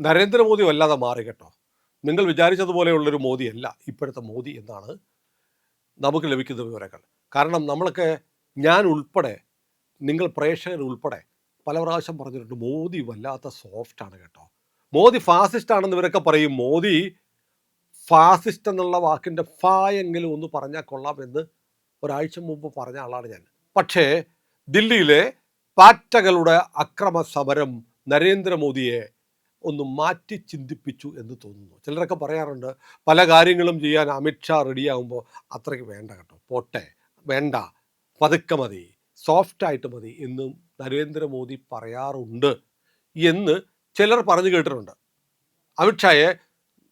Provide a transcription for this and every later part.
നരേന്ദ്രമോദി വല്ലാതെ മാറി കേട്ടോ. നിങ്ങൾ വിചാരിച്ചതുപോലെയുള്ളൊരു മോദിയല്ല ഇപ്പോഴത്തെ മോദി എന്നാണ് നമുക്ക് ലഭിക്കുന്ന വിവരങ്ങൾ. കാരണം നമ്മളൊക്കെ, ഞാൻ ഉൾപ്പെടെ, നിങ്ങൾ പ്രേക്ഷകർ ഉൾപ്പെടെ പല പ്രാവശ്യം പറഞ്ഞിട്ടുണ്ട് മോദി വല്ലാത്ത സോഫ്റ്റാണ് കേട്ടോ. മോദി ഫാസിസ്റ്റ് ആണെന്ന് ഇവരൊക്കെ പറയും. മോദി ഫാസിസ്റ്റ് എന്നുള്ള വാക്കിൻ്റെ ഫായെങ്കിലും ഒന്ന് പറഞ്ഞാൽ കൊള്ളാം എന്ന് ഒരാഴ്ച മുമ്പ് പറഞ്ഞ ആളാണ് ഞാൻ. പക്ഷേ ദില്ലിയിലെ പാറ്റകളുടെ അക്രമ സമരം നരേന്ദ്രമോദിയെ ഒന്ന് മാറ്റി ചിന്തിപ്പിച്ചു എന്ന് തോന്നുന്നു. ചിലരൊക്കെ പറയാറുണ്ട് പല കാര്യങ്ങളും ചെയ്യാൻ അമിത്ഷാ റെഡിയാകുമ്പോൾ അത്രയ്ക്ക് വേണ്ട കേട്ടോ, പോട്ടെ, വേണ്ട, പതുക്കെ മതി, സോഫ്റ്റായിട്ട് മതി എന്നും നരേന്ദ്രമോദി പറയാറുണ്ട് എന്ന് ചിലർ പറഞ്ഞു കേട്ടിട്ടുണ്ട്. അമിത്ഷായെ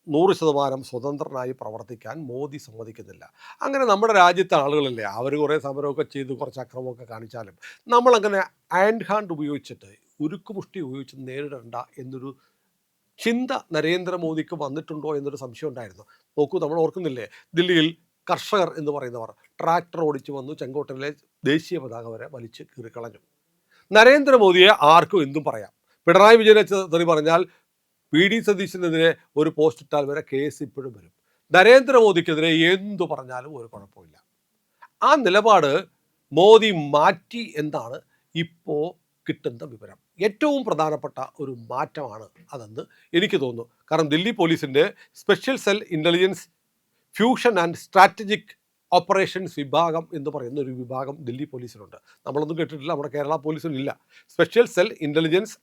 100% സ്വതന്ത്രനായി പ്രവർത്തിക്കാൻ മോദി സമ്മതിക്കുന്നില്ല. അങ്ങനെ നമ്മുടെ രാജ്യത്തെ ആളുകളല്ലേ, അവർ കുറേ സമരമൊക്കെ ചെയ്ത് കുറച്ച് അക്രമമൊക്കെ കാണിച്ചാലും നമ്മളങ്ങനെ ആൻഡ് ഹാൻഡ് ഉപയോഗിച്ചിട്ട്, ഉരുക്കുമുഷ്ടി ഉപയോഗിച്ച് നേരിടണ്ട എന്നൊരു ചിന്ത നരേന്ദ്രമോദിക്ക് വന്നിട്ടുണ്ടോ എന്നൊരു സംശയം ഉണ്ടായിരുന്നു. നോക്കൂ, നമ്മൾ ഓർക്കുന്നില്ലേ, ദില്ലിയിൽ കർഷകർ എന്ന് പറയുന്നവർ ട്രാക്ടർ ഓടിച്ചു വന്നു ചെങ്കോട്ടയിലെ ദേശീയ പതാക വരെ വലിച്ച് കീറിക്കളഞ്ഞു. നരേന്ദ്രമോദിയെ ആർക്കും എന്തും പറയാം. പിണറായി വിജയനെ തെറി പറഞ്ഞാൽ, പി ഡി സതീശനെതിരെ ഒരു പോസ്റ്റ് ഇട്ടാൽ വരെ കേസ് ഇപ്പോഴും വരും. നരേന്ദ്രമോദിക്കെതിരെ എന്തു പറഞ്ഞാലും ഒരു കുഴപ്പമില്ല. ആ നിലപാട് മോദി മാറ്റി എന്നാണ് ഇപ്പോൾ കിട്ടുന്ന വിവരം. ഏറ്റവും പ്രധാനപ്പെട്ട ഒരു മാറ്റമാണ് അതെന്ന് എനിക്ക് തോന്നുന്നു. കാരണം ദില്ലി പോലീസിൻ്റെ special cell intelligence fusion and strategic operations വിഭാഗം എന്ന് പറയുന്ന ഒരു വിഭാഗം ദില്ലി പോലീസിലുണ്ട്. നമ്മളൊന്നും കേട്ടിട്ടില്ല, നമ്മുടെ കേരള പോലീസിനില്ല. Special cell intelligence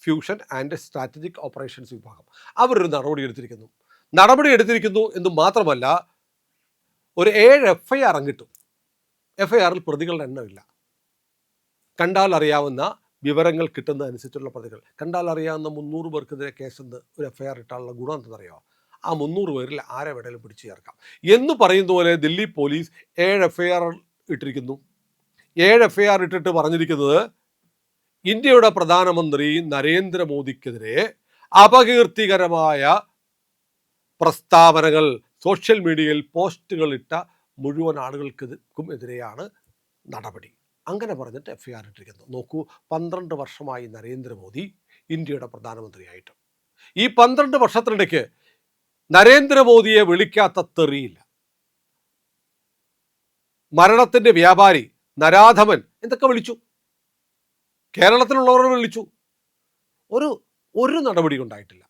fusion and strategic operations വിഭാഗം അവരൊരു നടപടി എടുത്തിരിക്കുന്നു എന്ന് മാത്രമല്ല, ഒരു 7 FIR അങ്ങിട്ടു. FIRൽ പ്രതികളുടെ എണ്ണമില്ല. കണ്ടാൽ അറിയാവുന്ന വിവരങ്ങൾ കിട്ടുന്നതനുസരിച്ചുള്ള പ്രതികൾ, കണ്ടാൽ അറിയാവുന്ന 300 പേർക്കെതിരെ കേസെന്ന് ഒരു FIR ഇട്ടാലുള്ള ഗുണം എന്തെന്നറിയാമോ? ആ 300 പേരിൽ ആരെ വേണേലും പിടിച്ചു ചേർക്കാം എന്ന് പറയുന്ന പോലെ ദില്ലി പോലീസ് 7 FIR ഇട്ടിരിക്കുന്നു. 7 FIR ഇട്ടിട്ട് പറഞ്ഞിരിക്കുന്നത് ഇന്ത്യയുടെ പ്രധാനമന്ത്രി നരേന്ദ്രമോദിക്കെതിരെ അപകീർത്തികരമായ പ്രസ്താവനകൾ, സോഷ്യൽ മീഡിയയിൽ പോസ്റ്റുകൾ ഇട്ട മുഴുവൻ ആളുകൾക്കും എതിരെയാണ് നടപടി. അങ്ങനെ പറഞ്ഞിട്ട് FIR ഇട്ടിരിക്കുന്നു. നോക്കൂ, 12 വർഷമായി നരേന്ദ്രമോദി ഇന്ത്യയുടെ പ്രധാനമന്ത്രിയായിട്ട്. ഈ 12 വർഷത്തിനിടയ്ക്ക് നരേന്ദ്രമോദിയെ വിളിക്കാത്ത തെറിയില്ല. മരണത്തിൻ്റെ വ്യാപാരി, നരാധമൻ എന്തൊക്കെ വിളിച്ചു, കേരളത്തിലുള്ളവർ വിളിച്ചു. ഒരു നടപടി ഉണ്ടായിട്ടില്ല.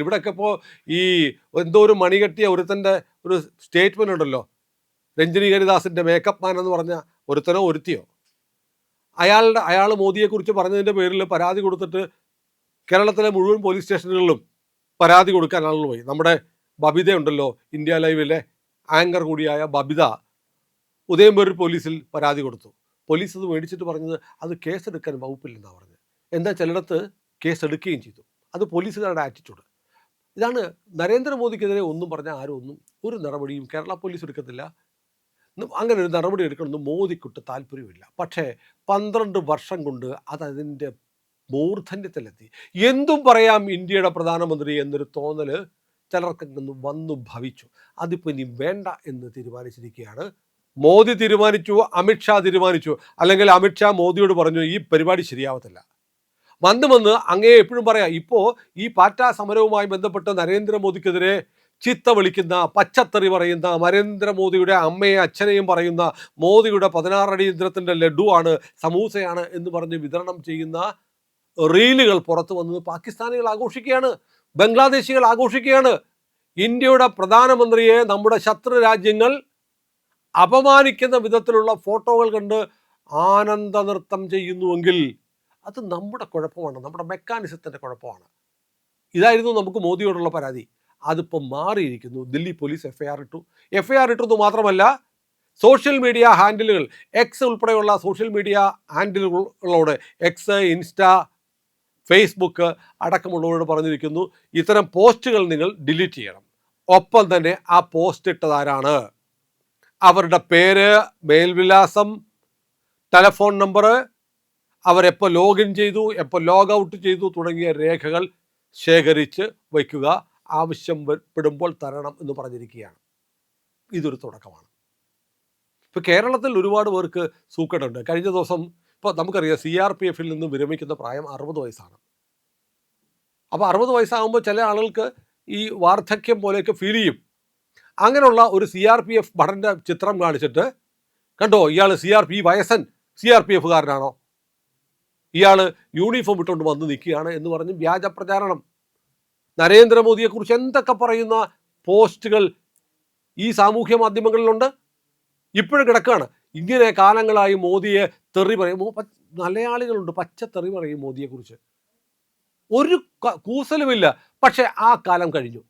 ഇവിടെയൊക്കെ ഇപ്പോൾ ഈ എന്തോ ഒരു മണികെട്ടിയ ഒരുത്തൻ്റെ ഒരു സ്റ്റേറ്റ്മെൻ്റ് ഉണ്ടല്ലോ, രഞ്ജിനി ഹരിദാസിൻ്റെ മേക്കപ്പ് മാൻ എന്ന് പറഞ്ഞ ഒരുത്തനോ ഒരുത്തിയോ, അയാൾ മോദിയെക്കുറിച്ച് പറഞ്ഞതിൻ്റെ പേരിൽ പരാതി കൊടുത്തിട്ട് കേരളത്തിലെ മുഴുവൻ പോലീസ് സ്റ്റേഷനുകളിലും പരാതി കൊടുക്കാൻ ആളുകൾ പോയി. നമ്മുടെ ബബിത ഉണ്ടല്ലോ, ഇന്ത്യ ലൈവിലെ ആങ്കർ കൂടിയായ ബബിത ഉദയംപേരൂർ പോലീസിൽ പരാതി കൊടുത്തു. പോലീസ് അത് മേടിച്ചിട്ട് പറഞ്ഞത് അത് കേസെടുക്കാൻ വകുപ്പില്ലെന്നാണ് പറഞ്ഞത്. എന്നാൽ ചിലയിടത്ത് കേസെടുക്കുകയും ചെയ്തു. അത് പോലീസുകാരുടെ ആറ്റിറ്റ്യൂഡ്. ഇതാണ് നരേന്ദ്രമോദിക്കെതിരെ ഒന്നും പറഞ്ഞാൽ ആരും ഒരു നടപടിയും കേരള പോലീസ് എടുക്കത്തില്ല. അങ്ങനെ ഒരു നടപടി എടുക്കണമെന്ന് മോദിക്കൊട്ട് താല്പര്യമില്ല. പക്ഷേ 12 വർഷം കൊണ്ട് അതിൻ്റെ മൂർധന്യത്തിലെത്തി. എന്തും പറയാം ഇന്ത്യയുടെ പ്രധാനമന്ത്രി എന്നൊരു തോന്നൽ ചിലർക്കൊന്ന് വന്നു ഭവിച്ചു. അതിപ്പോൾ ഇനി വേണ്ട എന്ന് തീരുമാനിച്ചിരിക്കുകയാണ്. മോദി തീരുമാനിച്ചു, അമിത്ഷാ തീരുമാനിച്ചു. അല്ലെങ്കിൽ അമിത്ഷാ മോദിയോട് പറഞ്ഞു ഈ പരിപാടി ശരിയാവത്തില്ല. വന്ന് അങ്ങേ എപ്പോഴും പറയാം. ഇപ്പോൾ ഈ പാറ്റ സമരവുമായി ബന്ധപ്പെട്ട് നരേന്ദ്രമോദിക്കെതിരെ ചീത്ത വിളിക്കുന്ന, പച്ചത്തെറി പറയുന്ന, നരേന്ദ്രമോദിയുടെ അമ്മയെ അച്ഛനെയും പറയുന്ന, മോദിയുടെ 16 അടി യന്ത്രത്തിൻ്റെ ലഡുവാണ്, സമൂസയാണ് എന്ന് പറഞ്ഞ് വിതരണം ചെയ്യുന്ന റീലുകൾ പുറത്തു വന്നത് പാകിസ്ഥാനികൾ ആഘോഷിക്കുകയാണ്, ബംഗ്ലാദേശികൾ ആഘോഷിക്കുകയാണ്. ഇന്ത്യയുടെ പ്രധാനമന്ത്രിയെ നമ്മുടെ ശത്രു രാജ്യങ്ങൾ അപമാനിക്കുന്ന വിധത്തിലുള്ള ഫോട്ടോകൾ കണ്ട് ആനന്ദ നൃത്തം ചെയ്യുന്നുവെങ്കിൽ അത് നമ്മുടെ കുഴപ്പമാണ്, നമ്മുടെ മെക്കാനിസത്തിൻ്റെ കുഴപ്പമാണ്. ഇതായിരുന്നു നമുക്ക് മോദിയോടുള്ള പരാതി. അതിപ്പോൾ മാറിയിരിക്കുന്നു. ദില്ലി പോലീസ് FIR ഇട്ടു മാത്രമല്ല, സോഷ്യൽ മീഡിയ ഹാൻഡിലുകൾ, എക്സ് ഉൾപ്പെടെയുള്ള സോഷ്യൽ മീഡിയ ഹാൻഡിലുകളോട്, എക്സ്, ഇൻസ്റ്റ, ഫേസ്ബുക്ക് അടക്കമുള്ളവരോട് പറഞ്ഞിരിക്കുന്നു ഇത്തരം പോസ്റ്റുകൾ നിങ്ങൾ ഡിലീറ്റ് ചെയ്യണം. ഒപ്പം തന്നെ ആ പോസ്റ്റ് ഇട്ടതാരാണ്, അവരുടെ പേര്, മേൽവിലാസം, ടെലഫോൺ നമ്പർ, അവരെപ്പോൾ ലോഗിൻ ചെയ്തു, എപ്പോൾ ലോഗ് ഔട്ട് ചെയ്തു തുടങ്ങിയ രേഖകൾ ശേഖരിച്ച് വയ്ക്കുക, ആവശ്യപ്പെടുമ്പോൾ തരണം എന്ന് പറഞ്ഞിരിക്കുകയാണ്. ഇതൊരു തുടക്കമാണ്. ഇപ്പോൾ കേരളത്തിൽ ഒരുപാട് പേർക്ക് സൂക്കേടുണ്ട്. കഴിഞ്ഞ ദിവസം ഇപ്പോൾ നമുക്കറിയാം CRPF നിന്ന് വിരമിക്കുന്ന പ്രായം 60 വയസ്സാണ്. അപ്പോൾ 60 വയസ്സാകുമ്പോൾ ചില ആളുകൾക്ക് ഈ വാർദ്ധക്യം പോലെയൊക്കെ ഫീൽ ചെയ്യും. അങ്ങനെയുള്ള ഒരു CRPF ഭടൻ്റെ ചിത്രം കാണിച്ചിട്ട്, കണ്ടോ ഇയാൾ ഈ വയസ്സൻ CRPF കാരനാണോ, ഇയാൾ യൂണിഫോം ഇട്ടുകൊണ്ട് വന്ന് നിൽക്കുകയാണ് എന്ന് പറഞ്ഞ് വ്യാജ പ്രചാരണം. നരേന്ദ്രമോദിയെക്കുറിച്ച് എന്തൊക്കെ പറയുന്ന പോസ്റ്റുകൾ ഈ സാമൂഹ്യ മാധ്യമങ്ങളിലുണ്ട്, ഇപ്പോഴും കിടക്കുകയാണ്. ഇങ്ങനെ കാലങ്ങളായി മോദിയെ തെറി പറയും. മലയാളികളുണ്ട് പച്ച തെറി പറയും മോദിയെക്കുറിച്ച്, ഒരു കൂസലുമില്ല. പക്ഷേ ആ കാലം കഴിഞ്ഞു.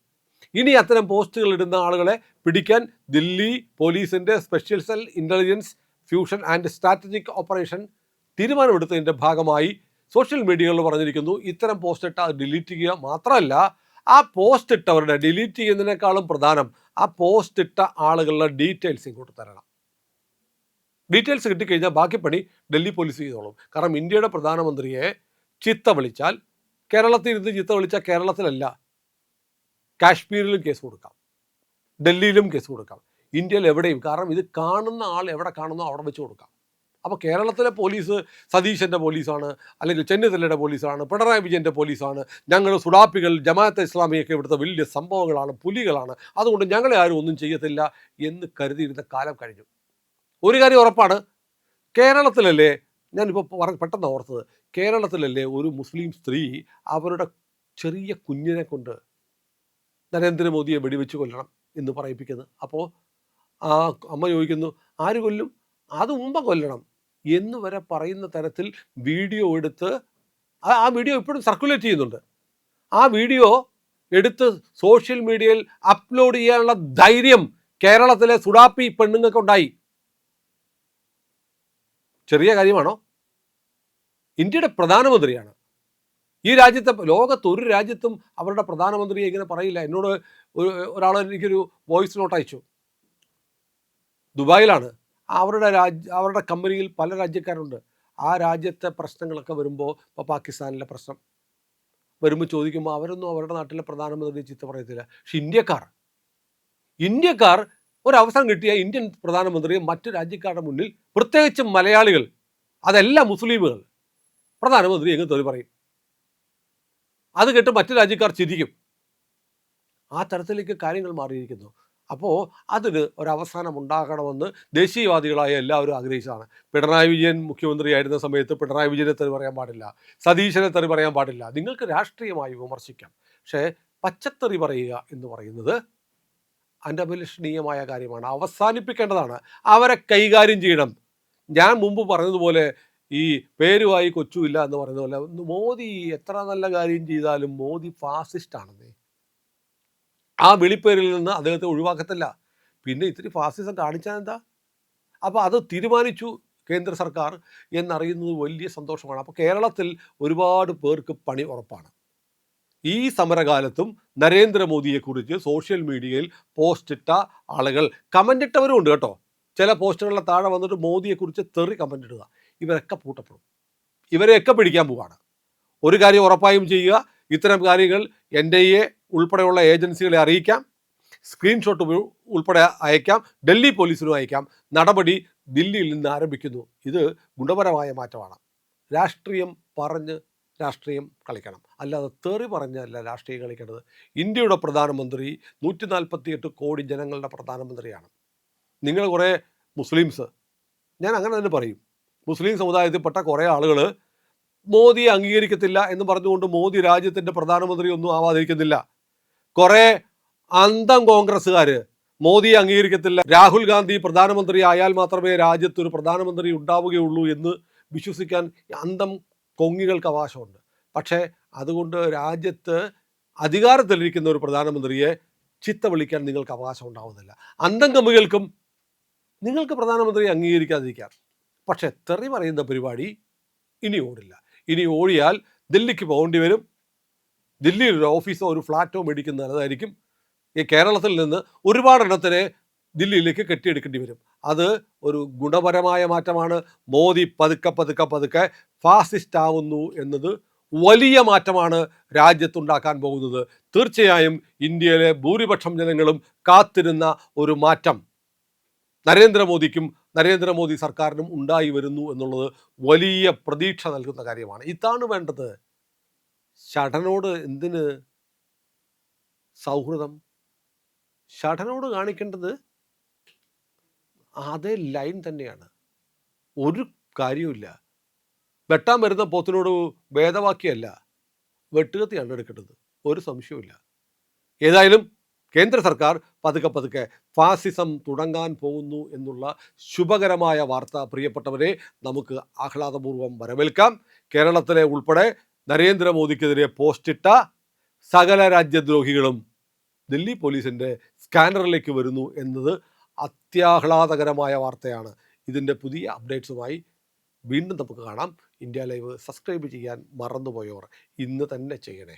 ഇനി അത്തരം പോസ്റ്റുകൾ ഇടുന്ന ആളുകളെ പിടിക്കാൻ ദില്ലി പോലീസിൻ്റെ special cell intelligence fusion and strategic operation തീരുമാനമെടുത്തതിൻ്റെ ഭാഗമായി സോഷ്യൽ മീഡിയകളിൽ പറഞ്ഞിരിക്കുന്നു, ഇത്തരം പോസ്റ്റ് ഇട്ട് അത് ഡിലീറ്റ് ചെയ്യുക മാത്രമല്ല, ആ പോസ്റ്റ് ഇട്ടവരുടെ ഡിലീറ്റ് ചെയ്യുന്നതിനേക്കാളും പ്രധാനം ആ പോസ്റ്റ് ഇട്ട ആളുകളുടെ ഡീറ്റെയിൽസ് ഇങ്ങോട്ട് തരണം. ഡീറ്റെയിൽസ് കിട്ടിക്കഴിഞ്ഞാൽ ബാക്കി പണി ഡൽഹി പോലീസ് ചെയ്തോളും. കാരണം ഇന്ത്യയുടെ പ്രധാനമന്ത്രിയെ ചിത്ത വിളിച്ചാൽ, കേരളത്തിൽ ഇരുന്ന് ചിത്ത വിളിച്ചാൽ കേരളത്തിലല്ല, കാശ്മീരിലും കേസ് കൊടുക്കാം, ഡൽഹിയിലും കേസ് കൊടുക്കാം, ഇന്ത്യയിൽ എവിടെയും. കാരണം ഇത് കാണുന്ന ആൾ എവിടെ കാണുന്നോ അവിടെ വെച്ച് കൊടുക്കാം. അപ്പോൾ കേരളത്തിലെ പോലീസ് സതീശൻ്റെ പോലീസാണ്, അല്ലെങ്കിൽ ചെന്നിത്തലയുടെ പോലീസാണ്, പിണറായി വിജയൻ്റെ പോലീസാണ്, ഞങ്ങൾ സുഡാപ്പികൾ, ജമാഅത്തെ ഇസ്ലാമിയൊക്കെ ഇവിടുത്തെ വലിയ സംഭവങ്ങളാണ്, പുലികളാണ്, അതുകൊണ്ട് ഞങ്ങളെ ആരും ഒന്നും ചെയ്യത്തില്ല എന്ന് കരുതിയിരുന്ന കാലം കഴിഞ്ഞു. ഒരു കാര്യം ഉറപ്പാണ്, കേരളത്തിലല്ലേ, ഞാനിപ്പോൾ പെട്ടെന്ന് ഓർത്തത്, കേരളത്തിലല്ലേ ഒരു മുസ്ലിം സ്ത്രീ അവരുടെ ചെറിയ കുഞ്ഞിനെ കൊണ്ട് നരേന്ദ്രമോദിയെ വെടിവെച്ച് കൊല്ലണം എന്ന് പറയിപ്പിക്കുന്നത്. അപ്പോൾ ആ അമ്മ ചോദിക്കുന്നു, ആര് കൊല്ലും, അത് മുമ്പ് കൊല്ലണം എന്ന് വരെ പറയുന്ന തരത്തിൽ വീഡിയോ എടുത്ത്, ആ വീഡിയോ ഇപ്പോഴും സർക്കുലേറ്റ് ചെയ്യുന്നുണ്ട്. ആ വീഡിയോ എടുത്ത് സോഷ്യൽ മീഡിയയിൽ അപ്ലോഡ് ചെയ്യാനുള്ള ധൈര്യം കേരളത്തിലെ സുഡാപ്പി പെണ്ണുങ്ങൾക്കുണ്ടായി. ചെറിയ കാര്യമാണോ? ഇന്ത്യയുടെ പ്രധാനമന്ത്രിയാണ്. ഈ രാജ്യത്തെ, ലോകത്ത് ഒരു രാജ്യത്തും അവരുടെ പ്രധാനമന്ത്രിയെ ഇങ്ങനെ പറയില്ല. എന്നോട് ഒരാൾ എനിക്കൊരു വോയിസ് നോട്ട് അയച്ചു. ദുബായിലാണ്. അവരുടെ കമ്പനിയിൽ പല രാജ്യക്കാരുണ്ട്. ആ രാജ്യത്തെ പ്രശ്നങ്ങളൊക്കെ വരുമ്പോൾ, ഇപ്പോൾ പാകിസ്ഥാനിലെ പ്രശ്നം വരുമ്പോൾ ചോദിക്കുമ്പോൾ അവരൊന്നും അവരുടെ നാട്ടിലെ പ്രധാനമന്ത്രി ചീത്ത പറയത്തില്ല. പക്ഷെ ഇന്ത്യക്കാർ ഒരവസരം കിട്ടിയ ഇന്ത്യൻ പ്രധാനമന്ത്രിയെ മറ്റു രാജ്യക്കാരുടെ മുന്നിൽ, പ്രത്യേകിച്ചും മലയാളികൾ, അതെല്ലാം മുസ്ലിമുകൾ, പ്രധാനമന്ത്രി എങ്ങനെ തെറി പറയും. അത് കേട്ട് മറ്റു രാജ്യക്കാർ ചിരിക്കും. ആ തരത്തിലേക്ക് കാര്യങ്ങൾ മാറിയിരിക്കുന്നു. അപ്പോൾ അതിന് ഒരവസാനം ഉണ്ടാകണമെന്ന് ദേശീയവാദികളായ എല്ലാവരും ആഗ്രഹിച്ചതാണ്. പിണറായി വിജയൻ മുഖ്യമന്ത്രിയായിരുന്ന സമയത്ത് പിണറായി വിജയനെ തെറി പറയാൻ പാടില്ല, സതീശനെ തെറി പറയാൻ പാടില്ല. നിങ്ങൾക്ക് രാഷ്ട്രീയമായി വിമർശിക്കാം, പക്ഷേ പച്ചത്തെറി പറയുക എന്ന് പറയുന്നത് അനഭിലഷണീയമായ കാര്യമാണ്, അവസാനിപ്പിക്കേണ്ടതാണ്. അവരെ കൈകാര്യം ചെയ്യണം. ഞാൻ മുമ്പ് പറഞ്ഞതുപോലെ, ഈ പേരുമായി കൊച്ചുമില്ല എന്ന് പറയുന്ന പോലെ, മോദി എത്ര നല്ല കാര്യം ചെയ്താലും മോദി ഫാസിസ്റ്റാണെന്നേ. ആ വിളിപ്പേരിൽ നിന്ന് അദ്ദേഹത്തെ ഒഴിവാക്കത്തില്ല. പിന്നെ ഇത്തിരി ഫാസിസം കാണിച്ചാൽ എന്താ? അപ്പോൾ അത് തീരുമാനിച്ചു കേന്ദ്ര സർക്കാർ എന്നറിയുന്നത് വലിയ സന്തോഷമാണ്. അപ്പോൾ കേരളത്തിൽ ഒരുപാട് പേർക്ക് പണി ഉറപ്പാണ്. ഈ സമരകാലത്തും നരേന്ദ്രമോദിയെക്കുറിച്ച് സോഷ്യൽ മീഡിയയിൽ പോസ്റ്റ് ഇട്ട ആളുകൾ, കമൻ്റ് ഇട്ടവരും ഉണ്ട് കേട്ടോ. ചില പോസ്റ്റുകളുടെ താഴെ വന്നിട്ട് മോദിയെക്കുറിച്ച് തെറി കമൻ്റ് ഇടുക, ഇവരൊക്കെ പൂട്ടപ്പെടും. ഇവരെയൊക്കെ പിടിക്കാൻ പോവുകയാണ്. ഒരു കാര്യം ഉറപ്പായും ചെയ്യുക, ഇത്തരം കാര്യങ്ങൾ NIA ഉൾപ്പെടെയുള്ള ഏജൻസികളെ അറിയിക്കാം, സ്ക്രീൻഷോട്ട് ഉൾപ്പെടെ അയക്കാം, ഡൽഹി പോലീസിനും അയക്കാം. നടപടി ദില്ലിയിൽ നിന്ന് ആരംഭിക്കുന്നു. ഇത് ഗുണപരമായ മാറ്റമാണ്. രാഷ്ട്രീയം പറഞ്ഞ് രാഷ്ട്രീയം കളിക്കണം, അല്ലാതെ തെറി പറഞ്ഞല്ല രാഷ്ട്രീയം കളിക്കേണ്ടത്. ഇന്ത്യയുടെ പ്രധാനമന്ത്രി 148 കോടി ജനങ്ങളുടെ പ്രധാനമന്ത്രിയാണ്. നിങ്ങൾ കുറേ മുസ്ലിംസ്, ഞാൻ അങ്ങനെ തന്നെ പറയും, മുസ്ലിം സമുദായത്തിൽപ്പെട്ട കുറേ ആളുകൾ മോദിയെ അംഗീകരിക്കത്തില്ല എന്ന് പറഞ്ഞുകൊണ്ട് മോദി രാജ്യത്തിൻ്റെ പ്രധാനമന്ത്രി ഒന്നും ആവാതിരിക്കുന്നില്ല. കുറേ അന്തം കോൺഗ്രസ്സുകാർ മോദിയെ അംഗീകരിക്കത്തില്ല, രാഹുൽ ഗാന്ധി പ്രധാനമന്ത്രി ആയാൽ മാത്രമേ രാജ്യത്തൊരു പ്രധാനമന്ത്രി ഉണ്ടാവുകയുള്ളൂ എന്ന് വിശ്വസിക്കാൻ അന്തം കൊങ്ങികൾക്ക് അവകാശമുണ്ട്. പക്ഷേ അതുകൊണ്ട് രാജ്യത്ത് അധികാരത്തിലിരിക്കുന്ന ഒരു പ്രധാനമന്ത്രിയെ ചിത്ത വിളിക്കാൻ നിങ്ങൾക്ക് അവകാശം ഉണ്ടാവുന്നില്ല. അന്തം കമ്മികൾക്കും നിങ്ങൾക്ക് പ്രധാനമന്ത്രിയെ അംഗീകരിക്കാതിരിക്കാം, പക്ഷേ തെറി പറയുന്ന പരിപാടി ഇനി ഓടില്ല. ഇനി ഓടിയാൽ ദില്ലിക്ക് പോകേണ്ടി വരും. ദില്ലിയിൽ ഒരു ഓഫീസോ ഒരു ഫ്ലാറ്റോ മേടിക്കുന്നത് നല്ലതായിരിക്കും. ഈ കേരളത്തിൽ നിന്ന് ഒരുപാട് എണ്ണത്തിനെ ദില്ലിയിലേക്ക് കെട്ടിയെടുക്കേണ്ടി വരും. അത് ഒരു ഗുണപരമായ മാറ്റമാണ്. മോദി പതുക്കെ ഫാസിസ്റ്റ് ആവുന്നു എന്നത് വലിയ മാറ്റമാണ് രാജ്യത്തുണ്ടാക്കാൻ പോകുന്നത്. തീർച്ചയായും ഇന്ത്യയിലെ ഭൂരിപക്ഷം ജനങ്ങളും കാത്തിരുന്ന ഒരു മാറ്റം നരേന്ദ്രമോദിക്കും നരേന്ദ്രമോദി സർക്കാരിനും ഉണ്ടായി വരുന്നു എന്നുള്ളത് വലിയ പ്രതീക്ഷ നൽകുന്ന കാര്യമാണ്. ഇതാണ് വേണ്ടത്. ഷഠനോട് എന്തിന് സൗഹൃദം? ഷഠനോട് കാണിക്കേണ്ടത് അതേ ലൈൻ തന്നെയാണ്. ഒരു കാര്യവുമില്ല. വെട്ടാൻ വരുന്ന പോത്തിനോട് ഭേദവാക്യമല്ല, വെട്ടുകത്തിയാണ് എടുക്കേണ്ടത്. ഒരു സംശയവുമില്ല. ഏതായാലും കേന്ദ്ര സർക്കാർ പതുക്കെ ഫാസിസം തുടങ്ങാൻ പോകുന്നു എന്നുള്ള ശുഭകരമായ വാർത്ത പ്രിയപ്പെട്ടവരെ നമുക്ക് ആഹ്ലാദപൂർവ്വം വരവേൽക്കാം. കേരളത്തിലെ ഉൾപ്പെടെ നരേന്ദ്രമോദിക്കെതിരെ പോസ്റ്റിട്ട സകല രാജ്യദ്രോഹികളും ദില്ലി പോലീസിൻ്റെ സ്കാനറിലേക്ക് വരുന്നു എന്നത് അത്യാഹ്ലാദകരമായ വാർത്തയാണ്. ഇതിൻ്റെ പുതിയ അപ്ഡേറ്റ്സുമായി വീണ്ടും നമുക്ക് കാണാം. ഇന്ത്യ ലൈവ് സബ്സ്ക്രൈബ് ചെയ്യാൻ മറന്നുപോയവർ ഇന്ന് തന്നെ ചെയ്യണേ.